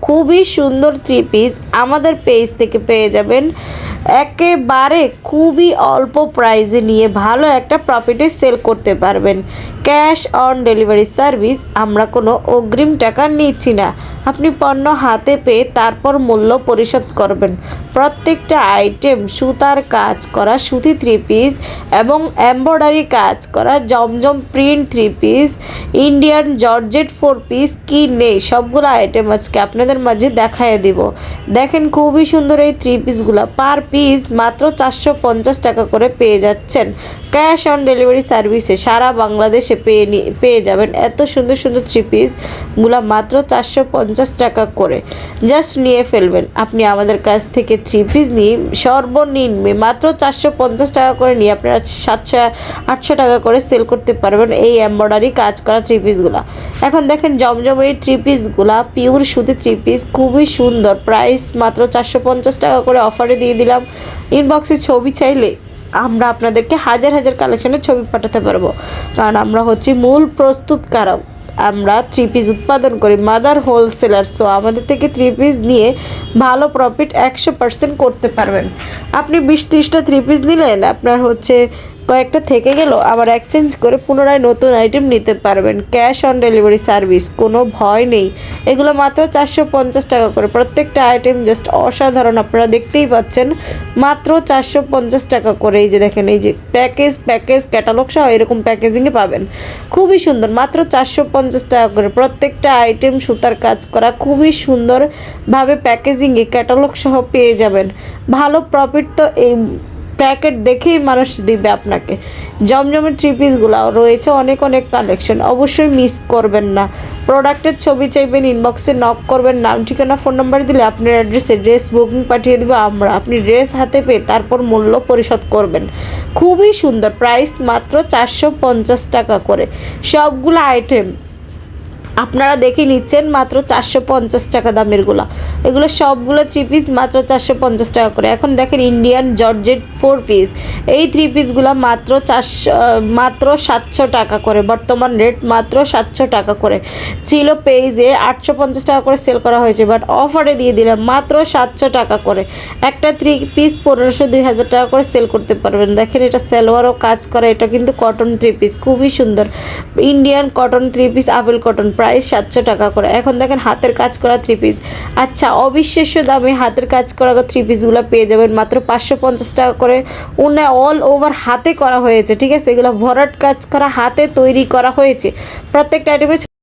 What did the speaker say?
খুবই সুন্দর three piece আমাদের পেজ থেকে পেয়ে যাবেন একেবারে খুবই অল্প প্রাইসে নিয়ে ভালো একটা প্রফিটে সেল করতে পারবেন। ক্যাশ অন ডেলিভারি সার্ভিস, আমরা কোনো অগ্রিম টাকা নিচ্ছি না। আপনি পণ্য হাতে পেয়ে তারপর মূল্য পরিশোধ করবেন। প্রত্যেকটা আইটেম সুতার কাজ করা সুতি থ্রি পিস এবং এমব্রয়ডারি কাজ করা জমজম print three piece, Indian georgette four piece কি নেই সবগুলো আইটেম আজকে আপনাদের মাঝে দেখায় দিব। দেখেন খুবই সুন্দর এই থ্রি পিসগুলো, পার পিস মাত্র 450 টাকা করে পেয়ে যাচ্ছেন। ক্যাশ অন ডেলিভারি সার্ভিসে সারা বাংলাদেশে পেয়ে যাবেন এত সুন্দর সুন্দর থ্রি পিসগুলো মাত্র 450 টাকা করে। জাস্ট নিয়ে ফেলবেন। আপনি আমাদের কাছ থেকে থ্রি পিস নিয়ে সর্বনিম্ন মাত্র 450 টাকা করে নিয়ে আপনারা 700-800 টাকা করে সেল করতে পারবেন এই এমব্রয়ডারি কাজ করা থ্রি পিসগুলো। এখন দেখেন জমজম এই থ্রি পিসগুলা পিওর সুতি থ্রি পিস, খুবই সুন্দর। প্রাইস মাত্র 450 টাকা করে অফারে দিয়ে দিলাম। ইনবক্সে ছবি চাইলে আমরা আপনাদেরকে হাজার হাজার কালেকশনের ছবি পাঠাতে পারবো, কারণ আমরা হচ্ছি মূল প্রস্তুতকারক। আমরা থ্রি পিস উৎপাদন করি, মাদার হোলসেলার। সো আমাদের থেকে থ্রি পিস নিয়ে ভালো প্রফিট 100% করতে পারবেন। আপনি 20-30টা থ্রি পিস নিলেন, আপনার হচ্ছে কয়েকটা থেকে গেল, আবার এক্সচেঞ্জ করে পুনরায় নতুন আইটেম নিতে পারবেন। ক্যাশ অন ডেলিভারি সার্ভিস, কোনো ভয় নেই। এগুলো মাত্র 450 টাকা করে প্রত্যেকটা আইটেম, জাস্ট অসাধারণ। আপনারা দেখতেই পাচ্ছেন মাত্র 450 টাকা করে। এই যে দেখেন, এই যে প্যাকেজ ক্যাটালগ সহ এরকম প্যাকেজিংয়ে পাবেন, খুবই সুন্দর। মাত্র 450 টাকা করে প্রত্যেকটা আইটেম সুতার কাজ করা, খুবই সুন্দরভাবে প্যাকেজিংয়ে ক্যাটালগ সহ পেয়ে যাবেন। ভালো প্রফিট তো এই প্যাকেট দেখেই মানুষ দিবে আপনাকে। জমজমের থ্রি পিসগুলো রয়েছে অনেক কালেকশন, অবশ্যই মিস করবেন না। প্রোডাক্টের ছবি চাইবেন, ইনবক্সে নক করবেন, নাম ঠিকানা ফোন নাম্বার দিলে আপনার অ্যাড্রেসে ড্রেস বুকিং পাঠিয়ে দেবো আমরা। আপনি ড্রেস হাতে পেয়ে তারপর মূল্য পরিশোধ করবেন। খুবই সুন্দর, প্রাইস মাত্র 450 টাকা করে সবগুলো আইটেম আপনারা দেখে নিচ্ছেন। মাত্র 450 টাকা দামেরগুলো, এগুলো সবগুলো থ্রি পিস মাত্র 450 টাকা করে। এখন দেখেন ইন্ডিয়ান জর্জেট ফোর পিস, এই থ্রি পিসগুলো মাত্র 700 টাকা করে। বর্তমান রেট মাত্র 700 টাকা করে। ছিল পেজে 850 টাকা করে সেল করা হয়েছে, বাট অফারে দিয়ে দিলাম মাত্র 700 টাকা করে। একটা থ্রি পিস 1500-2000 টাকা করে সেল করতে পারবেন। দেখেন এটা সালোয়ারও কাজ করা, এটা কিন্তু কটন থ্রি পিস, খুবই সুন্দর। Indian cotton three piece, apple cotton, price 700 টাকা করে। এখন দেখেন হাতের কাজ করা থ্রি পিস, আচ্ছা অবিশ্বাস্য দামে হাতের কাজ করা থ্রি পিসগুলো পেয়ে যাবেন মাত্র 550 টাকা করে। উন্নয় অল ওভার হাতে করা হয়েছে, ঠিক আছে? এগুলো ভরাট কাজ করা, হাতে তৈরি করা হয়েছে। প্রত্যেকটা আইটেমে